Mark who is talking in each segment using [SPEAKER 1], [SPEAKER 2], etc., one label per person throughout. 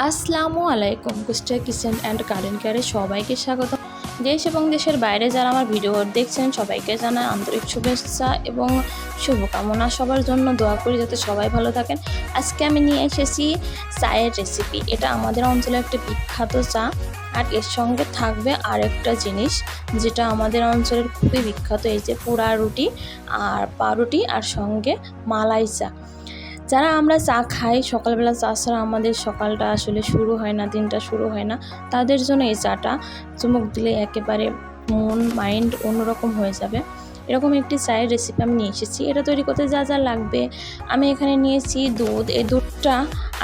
[SPEAKER 1] আসসালামু আলাইকুম। Kushtia kitchen and garden কেয়ারে সবাইকে স্বাগত। দেশ এবং দেশের বাইরে যারা আমার ভিডিও দেখছেন সবাইকে জানাই আন্তরিক শুভেচ্ছা এবং শুভকামনা। সবার জন্য দোয়া করি যাতে সবাই ভালো থাকেন। আজকে আমি নিয়ে এসেছি চায়ের রেসিপি। এটা আমাদের অঞ্চলে একটা বিখ্যাত চা, আর এর সঙ্গে থাকবে আরেকটা জিনিস যেটা আমাদের অঞ্চলের খুবই বিখ্যাত, এই যে পোড়া রুটি আর পাউরুটি আর সঙ্গে মালাই চা। যারা আমরা চা খাই, সকালবেলা চা ছাড়া আমাদের সকালটা আসলে শুরু হয় না, দিনটা শুরু হয় না, তাদের জন্য এই চাটা চুমুক দিলে একেবারে মন মাইন্ড অন্যরকম হয়ে যাবে। এরকম একটি চায়ের রেসিপি আমি নিয়ে এসেছি। এটা তৈরি করতে যা যা লাগবে, আমি এখানে নিয়েছি দুধ। এই দুধটা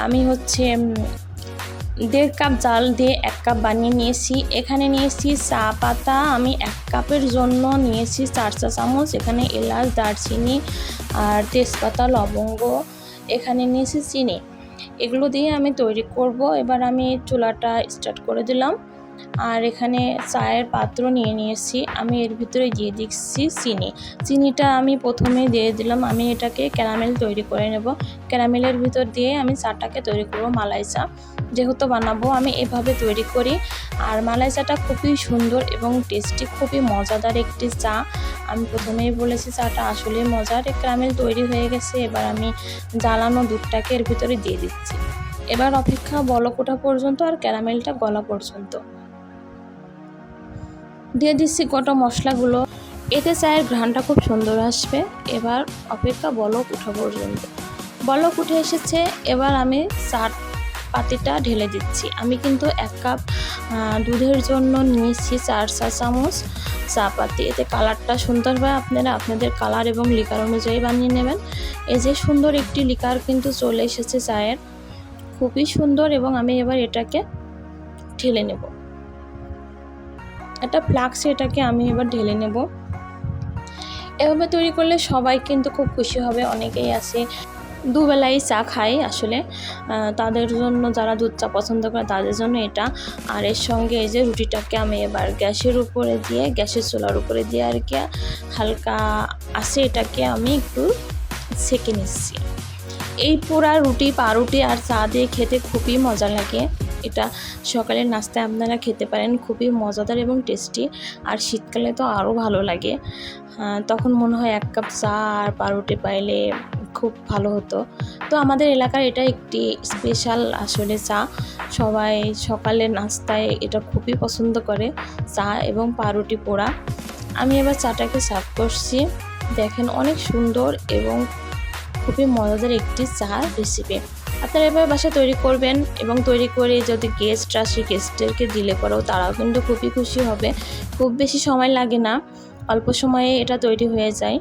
[SPEAKER 1] আমি 1.5 কাপ জাল দিয়ে 1 কাপ বানিয়ে নিয়েছি। এখানে নিয়েছি চা পাতা, আমি 1 কাপের জন্য নিয়েছি 4 চা চামচ। এখানে এলাচ, দারচিনি আর তেজপাতা, লবঙ্গ, এখানে নিয়েছি চিনি। এগুলো দিয়ে আমি তৈরি করব। এবার আমি চুলাটা স্টার্ট করে দিলাম, আর এখানে চায়ের পাত্র নিয়ে নিয়েছি। আমি এর ভিতরে দিয়ে দিচ্ছি চিনিটা আমি প্রথমে দিয়ে দিলাম। আমি এটাকে ক্যারামেল তৈরি করে নেব। ক্যারামেলের ভিতর দিয়ে আমি চাটাকে তৈরি করব, মালাই চা যেহেতু বানাবো আমি এভাবে তৈরি করি। আর মালাই চাটা খুবই সুন্দর এবং টেস্টি, খুবই মজাদার একটি চা। আমি প্রথমেই বলেছি চাটা আসলেই মজার। ক্যারামেল তৈরি হয়ে গেছে, এবার আমি জ্বালানো দুধটাকে এর ভিতরে দিয়ে দিচ্ছি। এবার অপেক্ষা বলক ওঠা পর্যন্ত আর ক্যারামেলটা গলা পর্যন্ত। দিয়ে দিচ্ছি গোটা মশলাগুলো, এতে চায়ের ঘ্রাণটা খুব সুন্দর আসবে। এবার অপেক্ষা বলক ওঠা পর্যন্ত। বলক উঠে এসেছে, এবার আমি চা পাতিটা ঢেলে দিচ্ছি। আমি কিন্তু 1 কাপ দুধের জন্য নিয়েছি 4 চা চামচ চা পাতি। এতে কালারটা সুন্দর হয়, আপনারা আপনাদের কালার এবং লিকার অনুযায়ী বানিয়ে নেবেন। এই যে সুন্দর একটি লিকার কিন্তু চলে এসেছে চায়ের, খুবই সুন্দর। এবং আমি এবার এটাকে ঢেলে নেব, একটা ফ্লাক্সে এটাকে আমি এবার ঢেলে নেব। এভাবে তৈরি করলে সবাই কিন্তু খুব খুশি হবে। অনেকেই আছে দুবেলাই চা খাই আসলে, তাদের জন্য, যারা দুধ চা পছন্দ করে তাদের জন্য এটা। আর এর সঙ্গে এই যে রুটিটাকে আমি এবার গ্যাসের উপরে দিয়ে, গ্যাসের চুলার উপরে দিয়ে আর কি হালকা আছে এটাকে আমি একটু সেঁকে নিচ্ছি। এই পোড়া রুটি, পাউরুটি আর চা দিয়ে খেতে খুবই মজা লাগে। এটা সকালের নাস্তায় আপনারা খেতে পারেন, খুবই মজাদার এবং টেস্টি। আর শীতকালে তো আরও ভালো লাগে, তখন মনে হয় 1 কাপ চা আর পাউরুটি পাইলে খুব ভালো হতো। তো আমাদের এলাকার এটা একটি স্পেশাল আসলে চা, সবাই সকালের নাস্তায় এটা খুবই পছন্দ করে, চা এবং পাউরুটি পোড়া। আমি এবার চাটাকে সার্ভ করছি। দেখেন অনেক সুন্দর এবং খুবই মজাদার একটি চা রেসিপি। আপনারা এভাবে বাসায় তৈরি করবেন এবং তৈরি করে যদি গেস্ট আসে, গেস্টদেরকে দিলে পরেও তারাও কিন্তু খুবই খুশি হবে। খুব বেশি সময় লাগে না, অল্প সময়ে এটা তৈরি হয়ে যায়।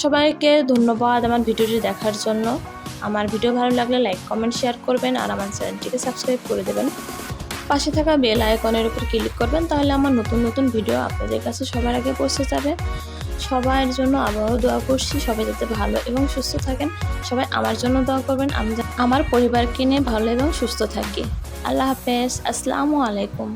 [SPEAKER 1] সবাইকে ধন্যবাদ আমার ভিডিওটি দেখার জন্য। আমার ভিডিও ভালো লাগলে লাইক, কমেন্ট, শেয়ার করবেন আর আমার চ্যানেলটিকে সাবস্ক্রাইব করে দেবেন। পাশে থাকা বেল আইকনের উপর ক্লিক করবেন, তাহলে আমার নতুন নতুন ভিডিও আপনাদের কাছে সবার আগে পৌঁছে যাবে। সবার জন্য আবারও দোয়া করছি, সবাই যাতে ভালো এবং সুস্থ থাকেন। সবাই আমার জন্য দোয়া করবেন, আমি আমার পরিবারকে নিয়ে ভালো এবং সুস্থ থাকি। আল্লাহ হাফেজ, আসসালামু আলাইকুম।